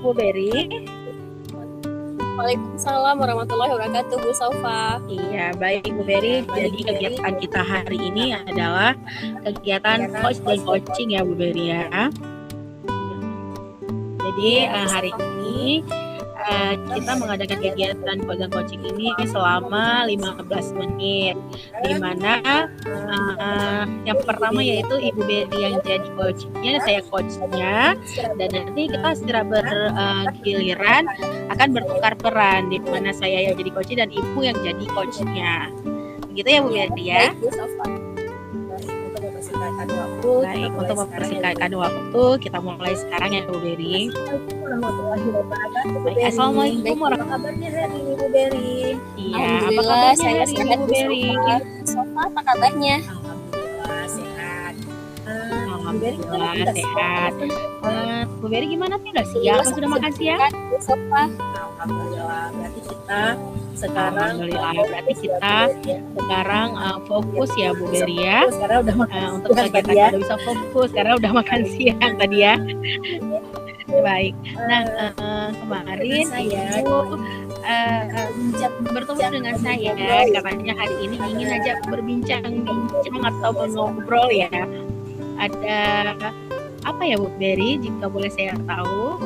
Bu Beri. Waalaikumsalam warahmatullahi wabarakatuh, Bu Saufa. Iya, baik Bu Beri. Jadi kegiatan kita hari ini adalah kegiatan coach dan coaching ya Bu Beri ya. Jadi hari ini kita mengadakan kegiatan coach dan coaching ini selama 15 menit. Di mana yang pertama yaitu Ibu Beri yang jadi coachnya, saya coachnya, dan nanti kita secara bergiliran akan bertukar peran, di mana saya yang jadi coach dan Ibu yang jadi coachnya. Begitu ya Bu Beri ya. Baik, untuk mempersingkatkan waktu, kita mulai sekarang ya Bu Beri. Baik, assalamualaikum warahmatullahi wabarakatuh Bu Beri. Iya, alhamdulillah saya sehat Bu Beri. Saufa, apa kabarnya? Alhamdulillah sehat. Alhamdulillah sehat. Bu Beri gimana sih? Udah siap? Sudah makan siang? Bu Saufa. Alhamdulillah. Berarti kita sekarang fokus ya Bu Beri ya. Untuk kegiatan kita bisa fokus karena udah makan siang tadi ya. Baik. Nah, kemarin Ibu bertemu dengan saya, katanya hari ini ingin aja berbincang-bincang atau mengobrol ya. Ada apa ya Bu Beri, jika boleh saya tahu?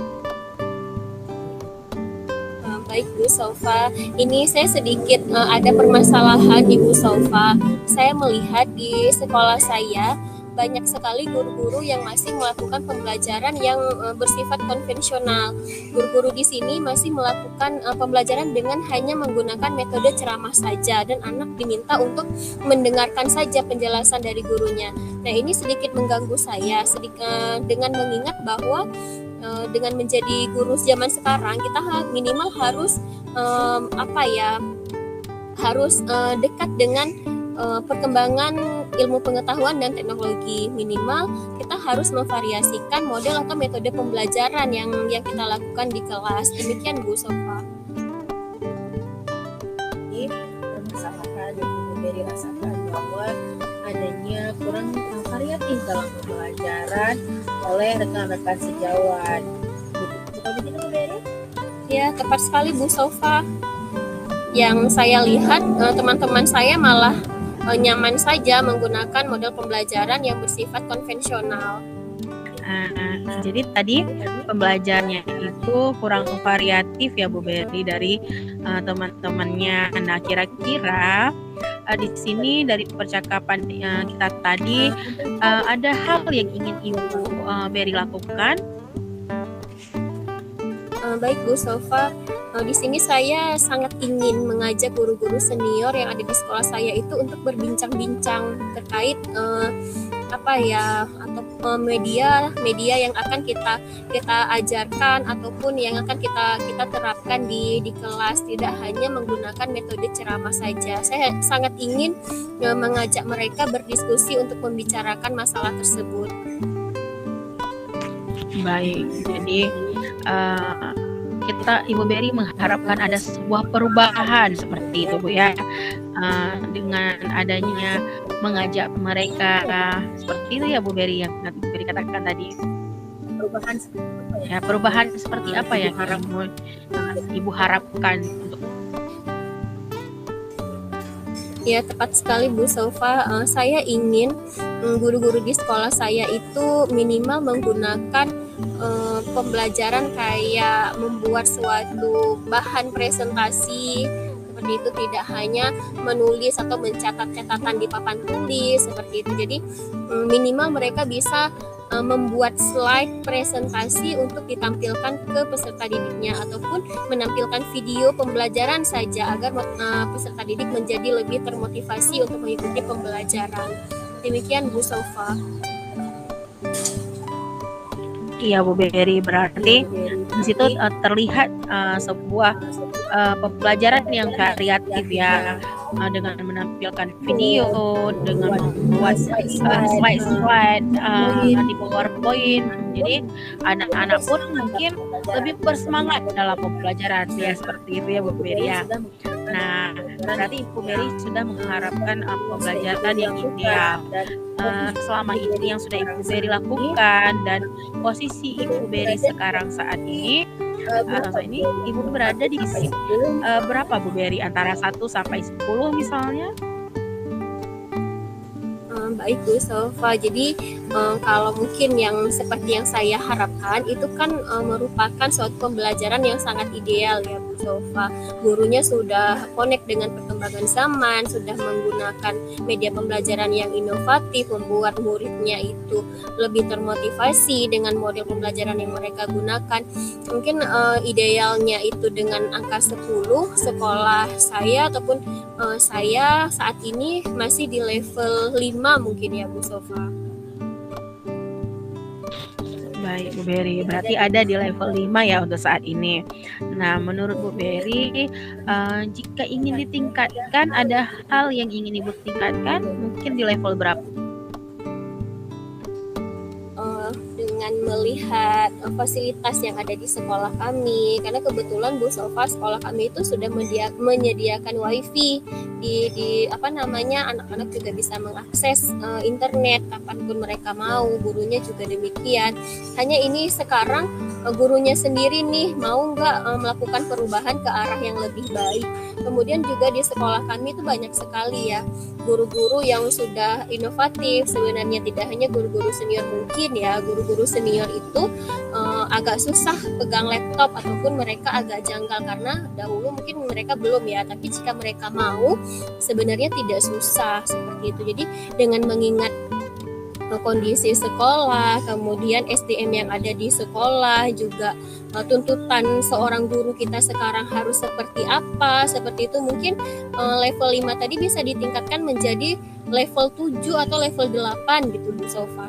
Baik Bu Saufa, ini saya sedikit ada permasalahan Ibu Saufa. Saya melihat di sekolah saya banyak sekali guru-guru yang masih melakukan pembelajaran yang bersifat konvensional. Guru-guru di sini masih melakukan pembelajaran dengan hanya menggunakan metode ceramah saja, dan anak diminta untuk mendengarkan saja penjelasan dari gurunya. Nah, ini sedikit mengganggu saya dengan mengingat bahwa dengan menjadi guru zaman sekarang kita minimal harus dekat dengan perkembangan ilmu pengetahuan dan teknologi. Minimal kita harus memvariasikan model atau metode pembelajaran yang kita lakukan di kelas. Demikian Bu Saufa. Permasalahan yang Bu Beri rasakan bahwa adanya kurang variatif dalam pembelajaran oleh rekan-rekan sejawat. Betul begitu Bu Beri? Ya, tepat sekali Bu Saufa. Yang saya lihat teman-teman saya malah nyaman saja menggunakan model pembelajaran yang bersifat konvensional. Jadi tadi pembelajarannya itu kurang variatif ya Bu Beri dari teman-temannya. Nah, kira-kira di sini dari percakapan kita tadi ada hal yang ingin Ibu Beri lakukan? Baik Bu Saufa, di sini saya sangat ingin mengajak guru-guru senior yang ada di sekolah saya itu untuk berbincang-bincang terkait media yang akan kita ajarkan ataupun yang akan kita terapkan di kelas, tidak hanya menggunakan metode ceramah saja. Saya sangat ingin mengajak mereka berdiskusi untuk membicarakan masalah tersebut. Baik, jadi kita Ibu Beri mengharapkan ada sebuah perubahan seperti itu Bu ya, dengan adanya mengajak mereka seperti itu ya Bu Beri, yang Ibu Beri katakan tadi. Perubahan seperti apa yang Ibu harapkan untuk? Ya, tepat sekali Bu Saufa. Saya ingin guru-guru di sekolah saya itu minimal menggunakan pembelajaran kayak membuat suatu bahan presentasi seperti itu, tidak hanya menulis atau mencatat catatan di papan tulis seperti itu. Jadi minimal mereka bisa membuat slide presentasi untuk ditampilkan ke peserta didiknya, ataupun menampilkan video pembelajaran saja agar peserta didik menjadi lebih termotivasi untuk mengikuti pembelajaran. Demikian Bu Saufa. Iya Bu Beri, berarti di situ terlihat sebuah pembelajaran yang variatif ya, dengan menampilkan video, dengan membuat slide di PowerPoint. Jadi anak-anak pun mungkin lebih bersemangat dalam pembelajaran ya, seperti itu ya Bu Beri ya. Nah, berarti Ibu Beri sudah mengharapkan pembelajaran yang ideal. Selama ini yang sudah Ibu Beri lakukan dan posisi Ibu Beri sekarang saat ini, Ibu berada di berapa Bu Beri? Antara 1 sampai 10 misalnya? Baik Bu Sofa, jadi kalau mungkin yang seperti yang saya harapkan itu kan merupakan suatu pembelajaran yang sangat ideal ya Bu Sofa. Gurunya sudah connect dengan perkembangan zaman, sudah menggunakan media pembelajaran yang inovatif, membuat muridnya itu lebih termotivasi dengan model pembelajaran yang mereka gunakan. Mungkin idealnya itu dengan angka 10, sekolah saya ataupun saya saat ini masih di level 5 mungkin ya Bu Sofa. Baik Bu Beri, berarti ada di level 5 ya untuk saat ini. Nah, menurut Bu Beri, jika ingin ditingkatkan, ada hal yang ingin Ibu tingkatkan, mungkin di level berapa? Dengan melihat fasilitas yang ada di sekolah kami, karena kebetulan Bu Sofa sekolah kami itu sudah menyediakan wifi di anak-anak juga bisa mengakses internet kapanpun mereka mau, gurunya juga demikian. Hanya ini sekarang gurunya sendiri nih mau nggak melakukan perubahan ke arah yang lebih baik. Kemudian juga di sekolah kami itu banyak sekali ya guru-guru yang sudah inovatif. Sebenarnya tidak hanya guru-guru senior, mungkin ya guru-guru senior itu agak susah pegang laptop ataupun mereka agak janggal karena dahulu mungkin mereka belum ya, tapi jika mereka mau sebenarnya tidak susah seperti itu. Jadi dengan mengingat kondisi sekolah, kemudian SDM yang ada di sekolah, juga tuntutan seorang guru kita sekarang harus seperti apa, seperti itu mungkin level 5 tadi bisa ditingkatkan menjadi level 7 atau level 8 gitu Bu Sofa.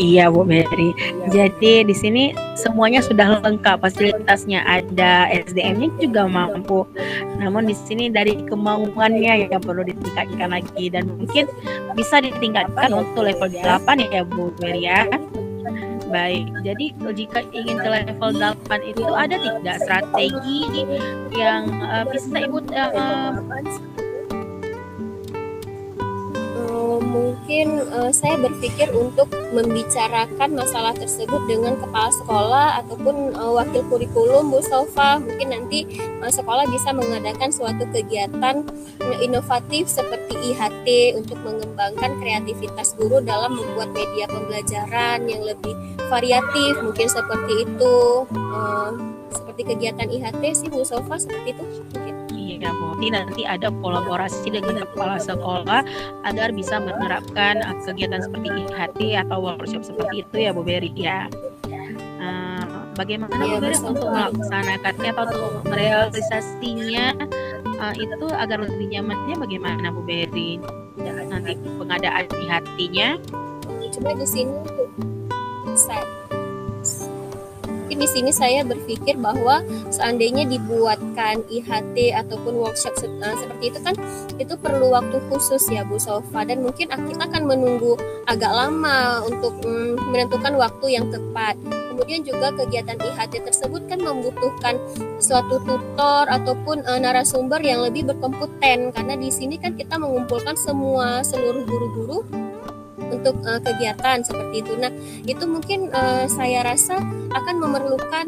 Iya Bu Beri. Jadi di sini semuanya sudah lengkap, fasilitasnya ada, SDM-nya juga mampu. Namun di sini dari kemauannya yang perlu ditingkatkan lagi dan mungkin bisa ditingkatkan untuk level 8 ya Bu Beri ya. Baik, jadi jika ingin ke level 8 itu ada tidak strategi yang bisa Ibu mungkin saya berpikir untuk membicarakan masalah tersebut dengan kepala sekolah ataupun wakil kurikulum Bu Sofa. Mungkin nanti sekolah bisa mengadakan suatu kegiatan inovatif seperti IHT untuk mengembangkan kreativitas guru dalam membuat media pembelajaran yang lebih variatif, mungkin seperti itu. Seperti kegiatan IHT sih Bu Sofa, seperti itu mungkin. Iya, nanti ada kolaborasi dengan kepala sekolah agar bisa menerapkan kegiatan seperti IHT atau workshop seperti itu ya Bu Beri ya. Bagaimana Bu Beri untuk melaksanakannya atau untuk merealisasinya itu agar lebih nyamannya bagaimana Bu Beri? Nanti pengadaan IHT-nya? Coba di sini di sini saya berpikir bahwa seandainya dibuatkan IHT ataupun workshop seperti itu kan itu perlu waktu khusus ya Bu Sofa, dan mungkin kita akan menunggu agak lama untuk menentukan waktu yang tepat. Kemudian juga kegiatan IHT tersebut kan membutuhkan suatu tutor ataupun narasumber yang lebih berkompeten, karena di sini kan kita mengumpulkan seluruh guru-guru untuk kegiatan seperti itu. Nah, itu mungkin saya rasa akan memerlukan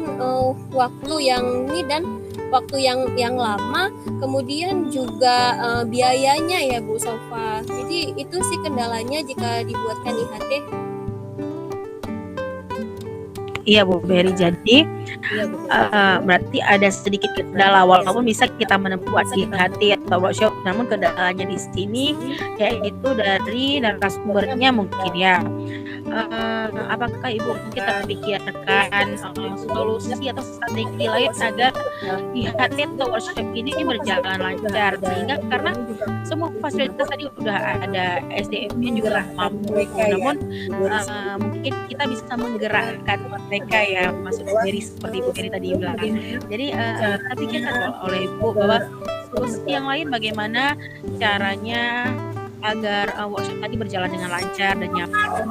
waktu yang ini dan waktu yang lama, kemudian juga biayanya ya Bu Sofa. Jadi itu sih kendalanya jika dibuatkan IHT. Iya Bu Beri, jadi berarti ada sedikit kendala walaupun bisa kita membuat IHT atau workshop, namun kendalanya di sini yaitu dari narasumbernya mungkin ya. Apakah Ibu kita pikirkan solusi atau strategi lain agar IHT atau workshop ini berjalan lancar, sehingga karena semua fasilitas tadi udah ada, SDM-nya juga mampu, namun mungkin kita bisa menggerakkan mereka ya, maksud Bu Beri seperti Bu Beri tadi bilang. Jadi kita pikirkan oleh Ibu bahwa solusi yang lain bagaimana caranya agar workshop tadi berjalan dengan lancar dan nyaman.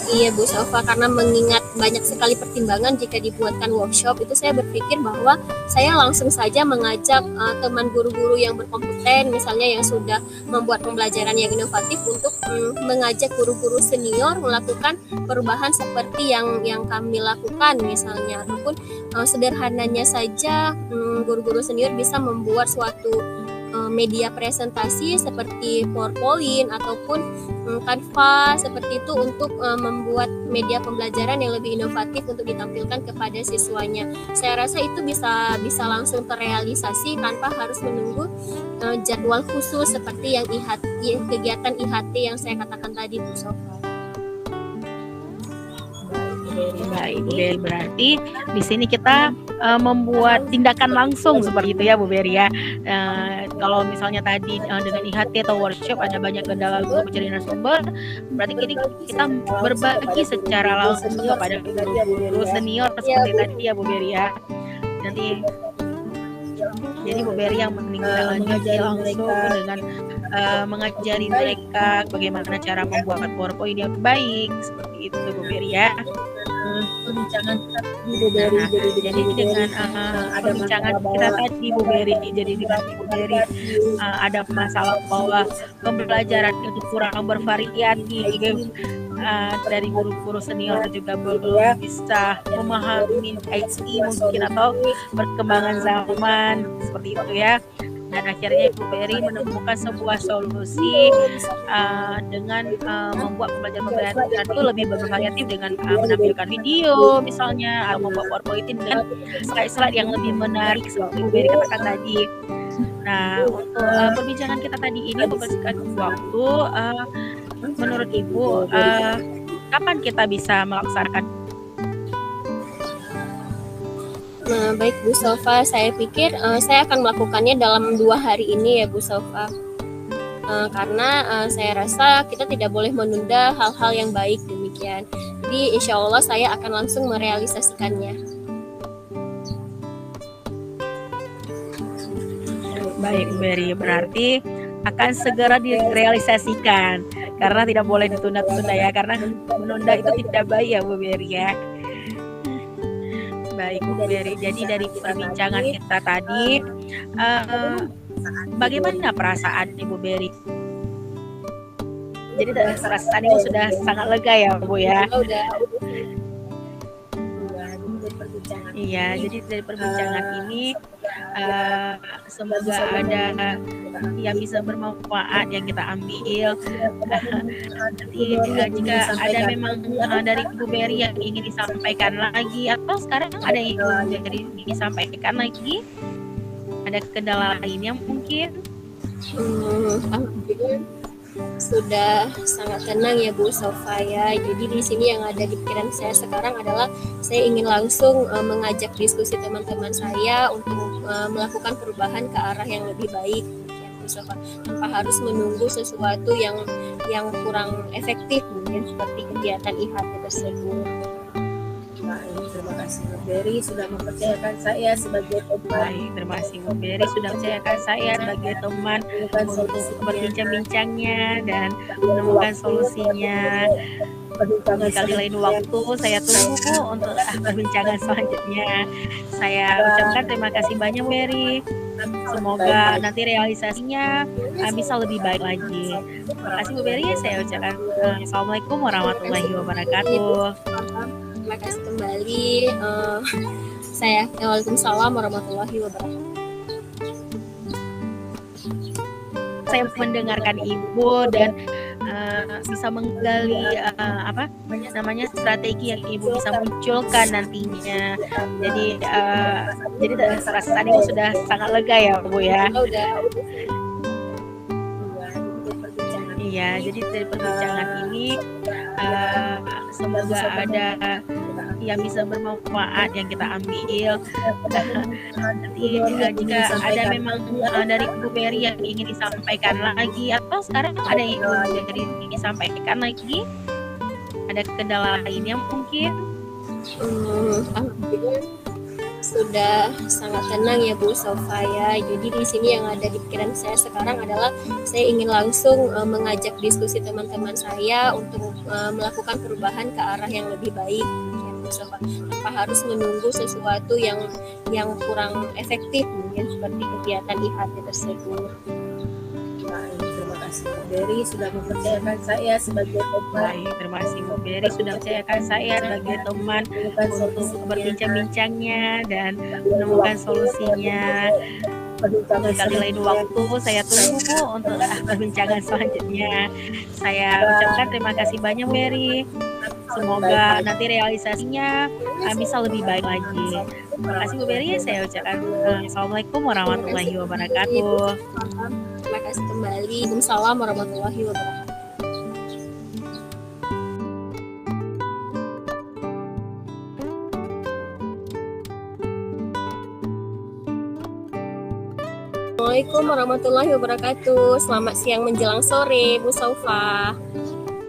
Iya Bu Salva, karena mengingat banyak sekali pertimbangan jika dibuatkan workshop, itu saya berpikir bahwa saya langsung saja mengajak teman guru-guru yang berkompeten, misalnya yang sudah membuat pembelajaran yang inovatif, untuk mengajak guru-guru senior melakukan perubahan seperti yang kami lakukan misalnya, ataupun sederhananya saja guru-guru senior bisa membuat suatu media presentasi seperti PowerPoint ataupun Canva seperti itu untuk membuat media pembelajaran yang lebih inovatif untuk ditampilkan kepada siswanya. Saya rasa itu bisa langsung terrealisasi tanpa harus menunggu jadwal khusus seperti yang kegiatan IHT yang saya katakan tadi Bu Sofa. Baik, Bu Beri, berarti di sini kita membuat tindakan langsung seperti itu ya Bu Beri ya. Kalau misalnya tadi dengan IHT atau workshop ada banyak kendala untuk mencari narasumber, berarti kita berbagi secara langsung kepada guru senior seperti tadi ya Bu Beri ya. Nanti jadi Bu Beri yang menindaklanjuti langsung dengan mengajari mereka bagaimana cara membuat PowerPoint yang baik seperti itu Bu Beri ya. Perbincangan kita di Bu Beri. Jadi dengan perbincangan kita tadi Bu Beri, jadi dengan Bu Beri ada masalah bahwa pembelajaran itu kurang bervariatif dari guru-guru senior juga belum bisa memahami IT mungkin atau perkembangan zaman seperti itu ya. Dan akhirnya Bu Beri menemukan sebuah solusi dengan membuat pembelajaran itu lebih bervariatif dengan menampilkan video misalnya, atau membuat PowerPoint dengan slide-slide yang lebih menarik seperti Bu Beri katakan tadi. Nah, untuk perbincangan kita tadi ini membersihkan waktu, menurut Ibu kapan kita bisa melaksanakan? Nah, baik Bu Sofa, saya pikir saya akan melakukannya dalam 2 hari ini ya Bu Sofa. Karena saya rasa kita tidak boleh menunda hal-hal yang baik demikian. Jadi insya Allah saya akan langsung merealisasikannya. Baik Bu Beri, berarti akan segera direalisasikan karena tidak boleh ditunda-tunda ya, karena menunda itu tidak baik ya Bu Beri ya. Baik Bu Beri, jadi dari perbincangan kita tadi bagaimana perasaan Ibu Beri? Jadi perasaan Ibu sudah sangat lega ya Bu ya? Iya, jadi dari perbincangan ini semoga ada yang bisa bermanfaat yang kita ambil. Nanti jika ada memang dari Ibu Beri yang ingin disampaikan lagi, atau sekarang ada yang ingin disampaikan lagi, ada kendala lainnya mungkin? Sudah sangat tenang ya Bu Sofa ya. Jadi di sini yang ada di pikiran saya sekarang adalah saya ingin langsung mengajak diskusi teman-teman saya untuk melakukan perubahan ke arah yang lebih baik ya Bu Sofa, tanpa harus menunggu sesuatu yang kurang efektif mungkin seperti kegiatan IHT tersebut. Terima kasih Bu Beri sudah mempercayakan saya sebagai teman. Baik, terima kasih Bu Beri sudah mempercayakan saya sebagai teman untuk berbincang-bincangnya dan menemukan solusinya. Kali lain waktu saya tunggu untuk perbincangan selanjutnya. Saya ucapkan terima kasih banyak Bu Beri. Semoga nanti realisasinya bisa lebih baik lagi. Terima kasih Bu Beri. Saya ucapkan Assalamualaikum warahmatullahi wabarakatuh. Terima kasih kembali. Saya Waalaikumsalam warahmatullahi wabarakatuh. Saya mendengarkan Ibu dan bisa menggali strategi yang Ibu bisa munculkan nantinya. Jadi perasaan Ibu sudah sangat lega ya Bu ya. Iya, jadi dari perbincangan ini semoga ada yang bisa bermanfaat yang kita ambil. Nanti jika ada memang dari Ibu Beri yang ingin disampaikan lagi, atau sekarang ada yang ingin disampaikan lagi, ada kendala lainnya mungkin? sudah sangat tenang ya Bu Sofa ya. Jadi di sini yang ada di pikiran saya sekarang adalah saya ingin langsung mengajak diskusi teman-teman saya untuk melakukan perubahan ke arah yang lebih baik ya Bu Sofa. Tanpa harus menunggu sesuatu yang kurang efektif mungkin seperti kegiatan IHT tersebut. Baik, terima kasih Bu Berry sudah mempercayakan saya sebagai teman Baik, terima kasih Bu Berry sudah percayakan saya sebagai teman untuk berbincang-bincangnya dan menemukan solusinya. perbincangan Sekali lain waktu saya tunggu Bu untuk perbincangan selanjutnya. Saya ucapkan terima kasih banyak Bu Berry. Semoga nanti realisasinya bisa lebih baik lagi. Terima kasih Bu Berry. Saya ucapkan Assalamualaikum warahmatullahi wabarakatuh. Terima kasih kembali. Waalaikumsalam warahmatullahi wabarakatuh. Assalamualaikum warahmatullahi wabarakatuh. Selamat siang menjelang sore, Bu Saufa.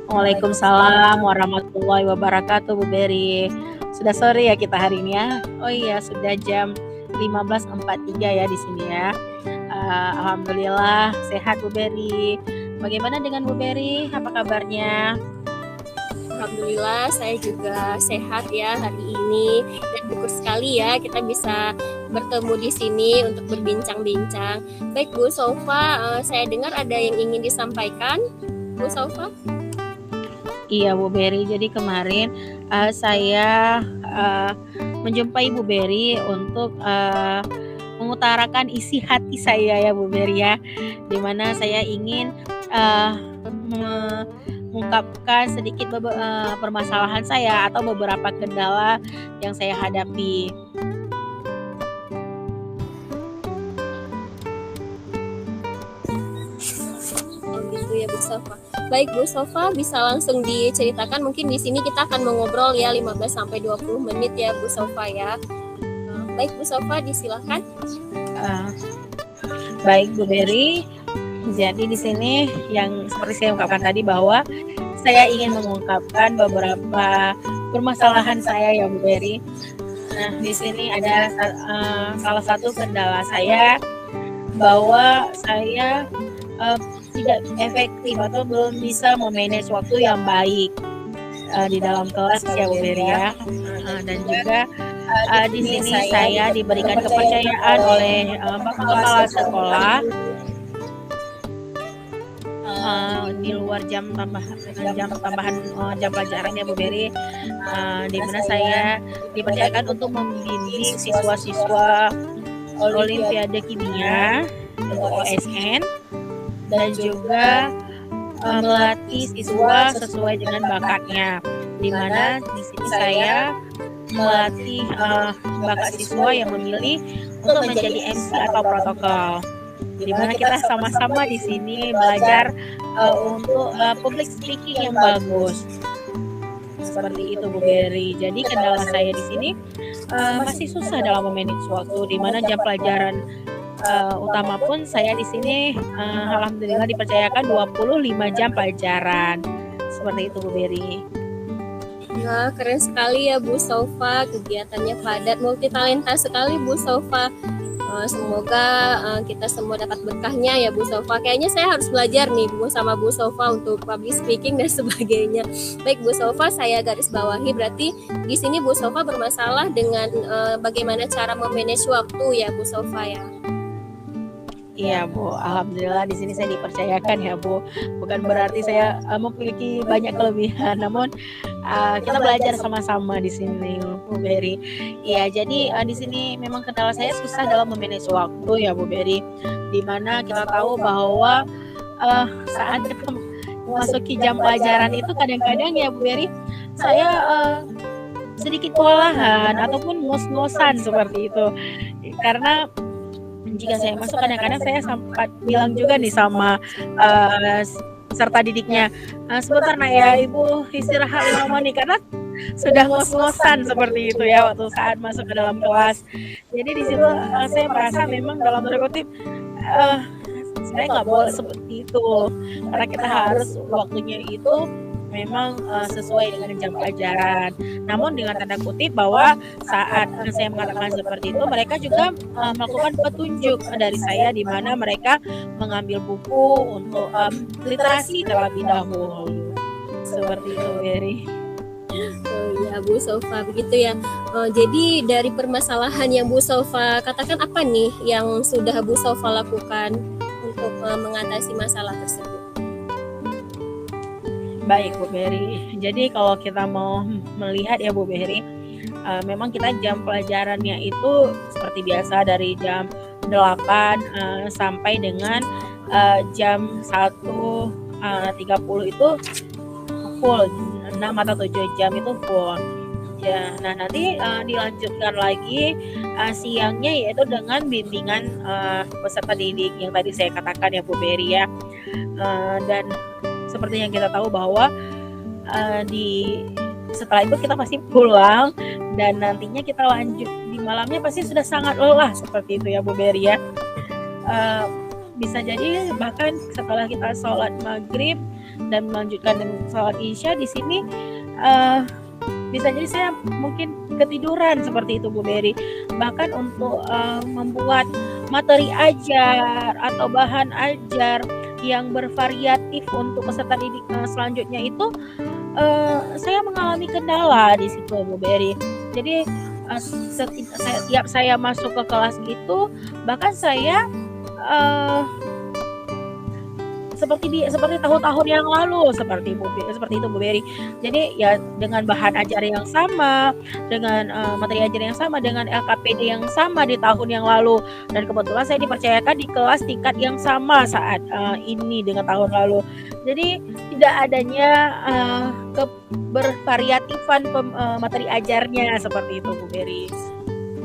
Waalaikumsalam warahmatullahi wabarakatuh Bu Berry. Sudah sore ya kita hari ini ya. Oh iya, sudah jam 15.43 ya di sini ya. Alhamdulillah sehat Bu Berry. Bagaimana dengan Bu Berry? Apa kabarnya? Alhamdulillah saya juga sehat ya hari ini dan syukur sekali ya kita bisa bertemu di sini untuk berbincang-bincang. Baik Bu Saufa, saya dengar ada yang ingin disampaikan, Bu Saufa? Iya Bu Berry, jadi kemarin saya menjumpai Bu Berry untuk mengutarakan isi hati saya ya Bu Berry ya, dimana saya ingin mengungkapkan sedikit permasalahan saya atau beberapa kendala yang saya hadapi. Oh gitu ya Bu Saufa. Baik Bu Saufa, bisa langsung diceritakan, mungkin di sini kita akan mengobrol ya 15-20 menit ya Bu Saufa ya. Baik Bu Saufa, disilakan. Baik Bu Berry, jadi di sini yang seperti saya ungkapkan tadi bahwa saya ingin mengungkapkan beberapa permasalahan saya ya Bu Berry. Nah di sini ada salah satu kendala saya bahwa saya tidak efektif atau belum bisa memanage waktu yang baik di dalam kelas ya Bu Berry ya. Dan juga di sini saya diberikan kepercayaan oleh Pak Kepala Sekolah di luar jam tambahan jam pelajaran ya Bu Berry, di mana saya dipercayakan untuk membimbing siswa-siswa Olimpiade Kimia untuk OSN dan juga melatih siswa sesuai dengan bakatnya, di mana di sini saya melatih bakat siswa yang memilih untuk menjadi MC atau protokol, di mana kita sama-sama di sini belajar untuk public speaking yang bagus. Seperti itu Bu Berry. Jadi kendala saya di sini masih susah dalam memanage waktu, di mana jam pelajaran utama pun saya di sini alhamdulillah dipercayakan 25 jam pelajaran. Seperti itu Bu Berry. Nah, keren sekali ya Bu Saufa, kegiatannya padat, multitalenta sekali Bu Saufa. Semoga kita semua dapat berkahnya ya Bu Saufa. Kayaknya saya harus belajar nih sama Bu Saufa untuk public speaking dan sebagainya. Baik Bu Saufa, saya garis bawahi berarti di sini Bu Saufa bermasalah dengan bagaimana cara memanage waktu ya Bu Saufa ya. Iya Bu, alhamdulillah di sini saya dipercayakan ya Bu. Bukan berarti saya memiliki banyak kelebihan, namun kita belajar sama-sama di sini Bu Berry. Iya, jadi di sini memang kendala saya susah dalam memanage waktu ya Bu Berry. Dimana kita tahu bahwa saat kita memasuki jam pelajaran itu kadang-kadang ya Bu Berry, saya sedikit kewalahan ataupun ngos-ngosan seperti itu. Karena jika saya masuk kadang-kadang saya sempat bilang juga nih sama peserta didiknya, sebentar nak ya Ibu istirahat 5 menit karena sudah ngos-ngosan seperti itu ya waktu saat masuk ke dalam kelas. Jadi di situ saya merasa memang dalam tanda kutip saya nggak boleh seperti itu, karena kita harus waktunya itu memang sesuai dengan jam pelajaran. Namun dengan tanda kutip bahwa saat saya mengatakan seperti itu, mereka juga melakukan petunjuk dari saya di mana mereka mengambil buku untuk literasi terlebih dahulu. Seperti itu, Berry. Oh ya Bu Sofa, begitu ya. Jadi dari permasalahan yang Bu Sofa katakan, apa nih yang sudah Bu Sofa lakukan untuk mengatasi masalah tersebut? Baik Bu Berry, jadi kalau kita mau melihat ya Bu Berry, memang kita jam pelajarannya itu seperti biasa dari jam 8 sampai dengan jam 1.30 itu full, 6 atau 7 jam itu full. Ya, nah nanti dilanjutkan lagi siangnya yaitu dengan bimbingan peserta didik yang tadi saya katakan ya Bu Berry ya. Dan seperti yang kita tahu bahwa setelah itu kita pasti pulang dan nantinya kita lanjut di malamnya pasti sudah sangat lelah seperti itu ya Bu Berry ya. Bisa jadi bahkan setelah kita sholat maghrib dan melanjutkan dengan sholat isya di sini bisa jadi saya mungkin ketiduran seperti itu Bu Berry. Bahkan untuk membuat materi ajar atau bahan ajar yang bervariatif untuk peserta didik selanjutnya itu saya mengalami kendala di situ Bu Berry. Jadi setiap saya masuk ke kelas gitu, bahkan saya seperti tahun-tahun yang lalu seperti itu Bu Berry. Jadi ya dengan bahan ajar yang sama, dengan materi ajar yang sama, dengan LKPD yang sama di tahun yang lalu, dan kebetulan saya dipercayakan di kelas tingkat yang sama saat ini dengan tahun lalu. Jadi tidak adanya bervariatifan materi ajarnya seperti itu Bu Berry.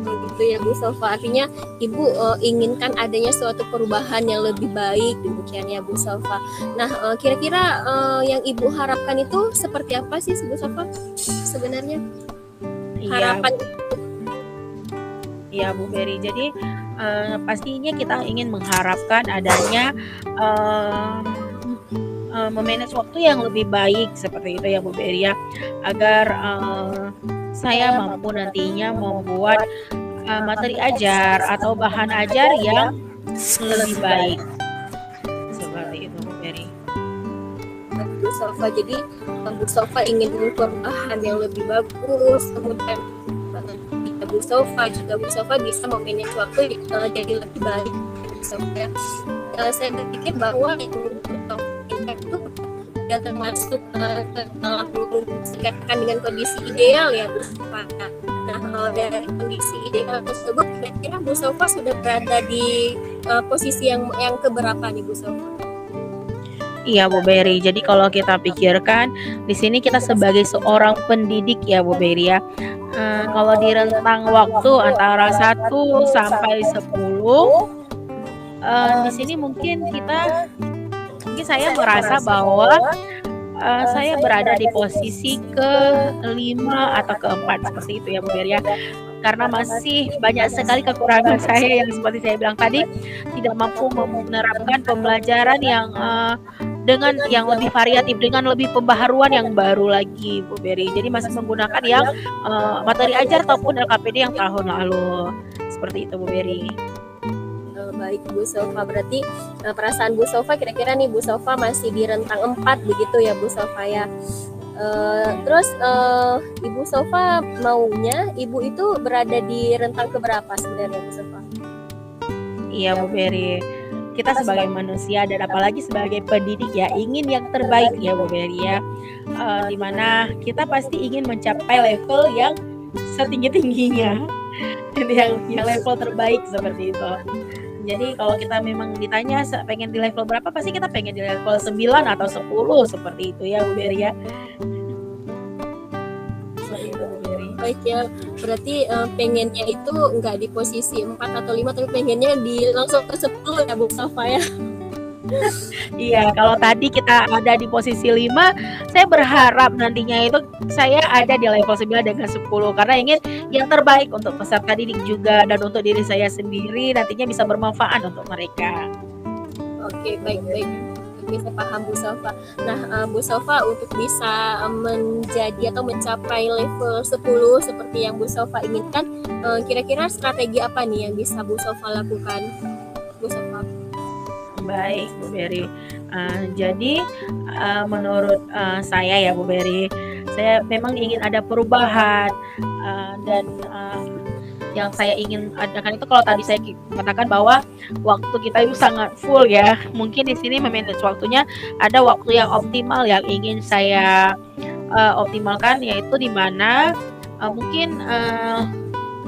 Begitu ya Bu Sofa, artinya Ibu inginkan adanya suatu perubahan yang lebih baik, demikian ya Bu Sofa. Nah kira-kira yang Ibu harapkan itu seperti apa sih Bu Sofa sebenarnya? Harapan Iya Bu Berry, jadi pastinya kita ingin mengharapkan adanya memanage waktu yang lebih baik seperti itu ya Bu Berry ya, agar saya mampu nantinya membuat materi ajar atau bahan ajar yang lebih baik seperti itu Bu Berry. Bu Sofa, jadi Bu Sofa ingin perubahan yang lebih bagus, kemudian Bu Sofa bisa memanage waktu jadi lebih baik. Saya berpikir bahwa itu sudah termasuk dalam dikatakan dengan kondisi ideal ya Bu Sofa. Nah dari kondisi ideal tersebut, kira-kira Bu Sofa sudah berada di posisi yang keberapa nih Bu Sofa? Iya Bu Berry. Jadi kalau kita pikirkan di sini kita sebagai seorang pendidik ya Bu Berry ya. Kalau di rentang waktu antara 1 sampai 10 di sini mungkin saya merasa bahwa saya berada di posisi ke-5 atau ke-4 seperti itu ya Bu Berry ya. Karena masih banyak sekali kekurangan saya yang seperti saya bilang tadi, tidak mampu menerapkan pembelajaran yang dengan yang lebih variatif, dengan lebih pembaharuan yang baru lagi Bu Berry. Jadi masih menggunakan yang materi ajar ataupun LKPD yang tahun lalu. Seperti itu Bu Berry. Baik Bu Sofa, berarti perasaan Bu Sofa kira-kira nih Bu Sofa masih di rentang 4 begitu ya Bu Sofa ya. Terus Ibu Sofa maunya Ibu itu berada di rentang keberapa sebenarnya Bu Sofa? Iya Bu Berry, kita sebagai manusia dan apalagi sebagai pendidik ya ingin yang terbaik ya Bu Berry ya. Dimana kita pasti ingin mencapai level yang setinggi-tingginya, yang level terbaik seperti itu. Jadi kalau kita memang ditanya pengen di level berapa, pasti kita pengen di level 9 atau 10 seperti itu ya Bu Berry ya. Seperti itu Bu Berry. Baik ya, berarti pengennya itu enggak di posisi 4 atau 5, tapi pengennya langsung ke 10 ya Bu Sofa ya. Iya, kalau tadi kita ada di posisi 5, saya berharap nantinya itu saya ada di level 9 dengan 10 karena ingin yang terbaik untuk peserta didik juga dan untuk diri saya sendiri nantinya bisa bermanfaat untuk mereka. Oke, baik. Bisa paham Bu Salva. Nah, Bu Salva untuk bisa menjadi atau mencapai level 10 seperti yang Bu Salva inginkan, kira-kira strategi apa nih yang bisa Bu Salva lakukan? Bu Salva. Baik, Bu Berry. Jadi menurut saya ya Bu Berry, saya memang ingin ada perubahan, dan yang saya ingin adakan itu kalau tadi saya katakan bahwa waktu kita itu sangat full ya. Mungkin di sini memanage waktunya ada waktu yang optimal yang ingin saya optimalkan, yaitu di mana mungkin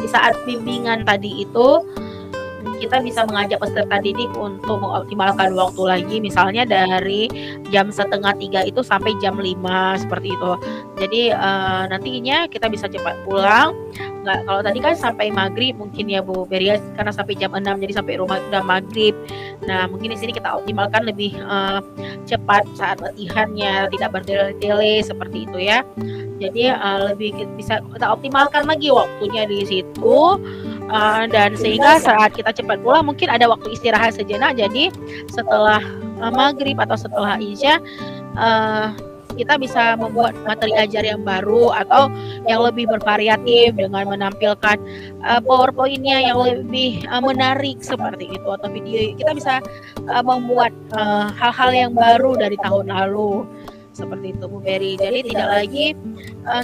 di saat bimbingan tadi itu kita bisa mengajak peserta didik untuk mengoptimalkan waktu lagi, misalnya dari jam 2:30 itu sampai jam 5 seperti itu. Jadi nantinya kita bisa cepat pulang. Nggak, kalau tadi kan sampai maghrib mungkin ya Bu Beria, karena sampai jam 6 jadi sampai rumah udah maghrib. Nah mungkin di sini kita optimalkan lebih cepat saat latihannya, tidak bertele-tele seperti itu ya. Jadi lebih bisa kita optimalkan lagi waktunya di situ. Dan sehingga saat kita cepat pulang mungkin ada waktu istirahat sejenak. Jadi setelah maghrib atau setelah isya kita bisa membuat materi ajar yang baru atau yang lebih bervariatif dengan menampilkan PowerPoint-nya yang lebih menarik seperti itu, atau video. Kita bisa membuat hal-hal yang baru dari tahun lalu seperti itu Bu Berry. Jadi tidak lagi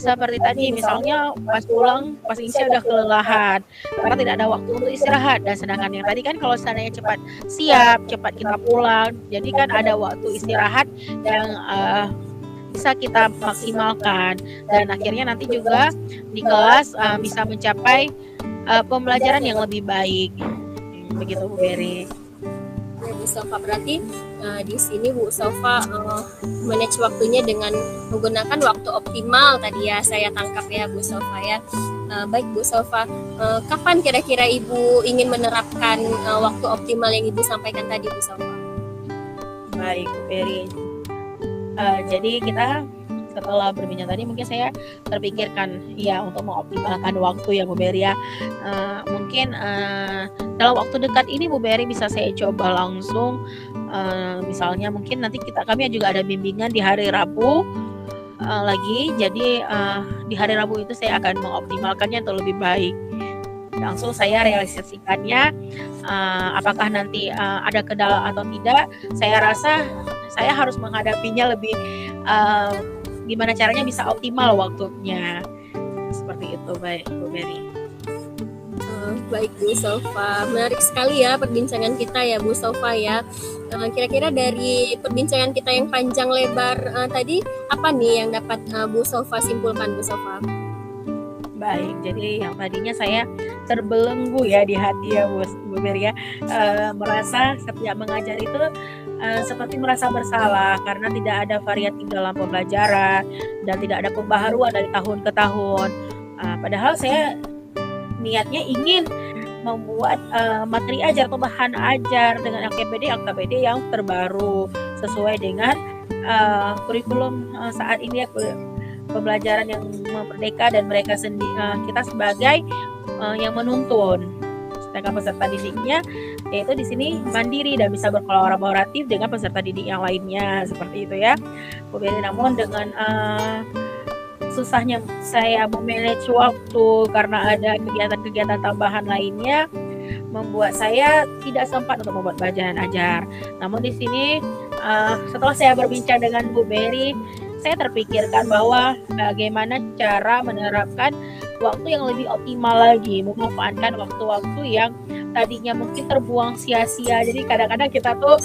seperti tadi, misalnya pas pulang pas isya udah kelelahan karena tidak ada waktu untuk istirahat. Dan sedangkan yang tadi kan kalau seandainya cepat siap, cepat kita pulang, jadi kan ada waktu istirahat yang bisa kita maksimalkan, dan akhirnya nanti juga di kelas bisa mencapai pembelajaran yang lebih baik. Begitu Bu Berry. Ya, Bu Salva, berarti di sini Bu Salva manage waktunya dengan menggunakan waktu optimal tadi ya, saya tangkap ya Bu Salva ya. Baik Bu Salva, kapan kira-kira Ibu ingin menerapkan waktu optimal yang Ibu sampaikan tadi Bu Salva? Baik Bu Berry. Jadi kita setelah berbincang tadi mungkin saya terpikirkan ya untuk mengoptimalkan waktu ya Bu Berry ya. Mungkin dalam waktu dekat ini Bu Berry bisa saya coba langsung, misalnya mungkin nanti kami juga ada bimbingan di hari Rabu lagi. Jadi di hari Rabu itu saya akan mengoptimalkannya untuk lebih baik. Langsung saya realisasikannya, apakah nanti ada kendala atau tidak. Saya rasa saya harus menghadapinya lebih gimana caranya bisa optimal waktunya seperti itu. Baik Bu Berry. Baik Bu Salva, menarik sekali ya perbincangan kita ya Bu Salva ya. Kira-kira dari perbincangan kita yang panjang lebar tadi, apa nih yang dapat Bu Salva simpulkan Bu Salva? Baik, jadi yang tadinya saya terbelenggu ya di hati ya Bu Berry ya, merasa setiap mengajar itu seperti merasa bersalah karena tidak ada variatif dalam pembelajaran dan tidak ada pembaharuan dari tahun ke tahun. Padahal saya niatnya ingin membuat materi ajar atau bahan ajar dengan LKPD yang terbaru sesuai dengan kurikulum saat ini ya, pembelajaran yang merdeka dan mereka kita sebagai yang menuntun. Sedangkan peserta didiknya yaitu di sini mandiri dan bisa berkolaboratif dengan peserta didik yang lainnya seperti itu ya Bu Berry. Namun dengan susahnya saya memanage waktu karena ada kegiatan-kegiatan tambahan lainnya, membuat saya tidak sempat untuk membuat bacaan ajar. Namun di sini setelah saya berbincang dengan Bu Berry, saya terpikirkan bahwa bagaimana cara menerapkan waktu yang lebih optimal lagi, memanfaatkan waktu-waktu yang tadinya mungkin terbuang sia-sia. Jadi kadang-kadang kita tuh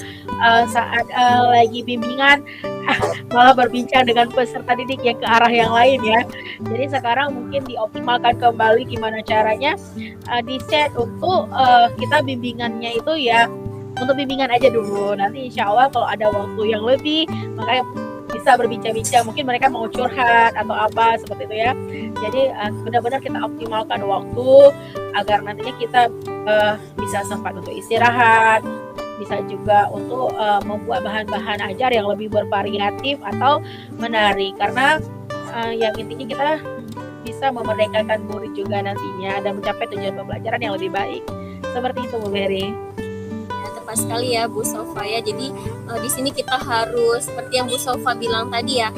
saat lagi bimbingan malah berbincang dengan peserta didik yang ke arah yang lain ya. Jadi sekarang mungkin dioptimalkan kembali gimana caranya di set untuk kita bimbingannya itu ya untuk bimbingan aja dulu. Nanti insya Allah kalau ada waktu yang lebih makanya bisa berbincang-bincang, mungkin mereka mau curhat atau apa seperti itu ya. Jadi benar-benar kita optimalkan waktu agar nantinya kita bisa sempat untuk istirahat, bisa juga untuk membuat bahan-bahan ajar yang lebih bervariatif atau menarik, karena yang intinya kita bisa memerdekakan murid juga nantinya dan mencapai tujuan pembelajaran yang lebih baik. Seperti itu Bu Berry. tepat sekali ya Bu Sofa ya. Jadi di sini kita harus seperti yang Bu Sofa bilang tadi ya,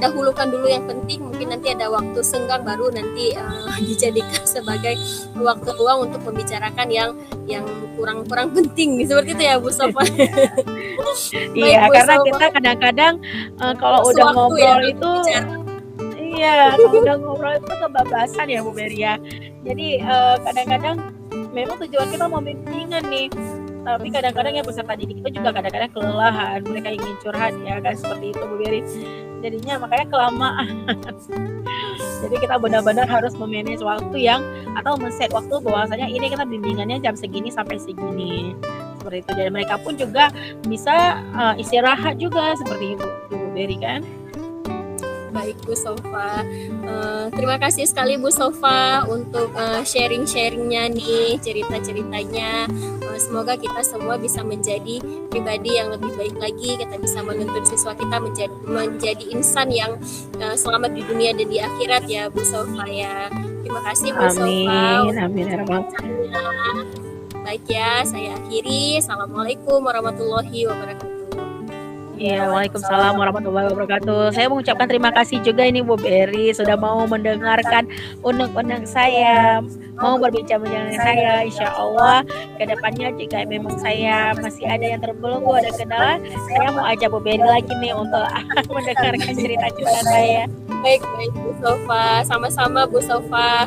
dahulukan dulu yang penting, mungkin nanti ada waktu senggang baru nanti dijadikan sebagai waktu luang untuk membicarakan yang kurang penting seperti itu ya Bu Sofa. Iya, Bu karena Sofa, kita kadang-kadang kalau udah sewaktu ya ngobrol untuk itu, bicara. iya, kalau udah ngobrol itu kebablasan ya Bu Beri ya. Jadi kadang-kadang memang tujuan kita mau bimbingan nih, tapi kadang-kadang ya peserta didik itu juga kadang-kadang kelelahan, mereka ingin curhat ya kan, seperti itu Bu Beri. Jadinya makanya kelamaan. Jadi kita benar-benar harus memanage waktu atau men-set waktu bahwasanya ini kita bimbingannya jam segini sampai segini. Seperti itu. Dan mereka pun juga bisa istirahat juga seperti itu Bu Beri kan. Baik Bu Sofa, terima kasih sekali Bu Sofa untuk sharing-sharingnya nih, cerita-ceritanya. Semoga kita semua bisa menjadi pribadi yang lebih baik lagi, kita bisa menuntun siswa kita menjadi insan yang selamat di dunia dan di akhirat ya Bu Sofa ya. Terima kasih Bu Sofa. Amin ya Rabbal. Baik ya, saya akhiri. Assalamualaikum warahmatullahi wabarakatuh. Ya, waalaikumsalam warahmatullahi wabarakatuh. Saya mengucapkan terima kasih juga ini Bu Beri sudah mau mendengarkan unek-unek saya, mau berbincang dengan saya. Insya Allah kedepannya jika memang saya masih ada yang terbelenggu, ada kendala, saya mau ajak Bu Beri lagi nih untuk mendengarkan cerita-cerita saya. Baik Bu Sofa, sama-sama Bu Sofa.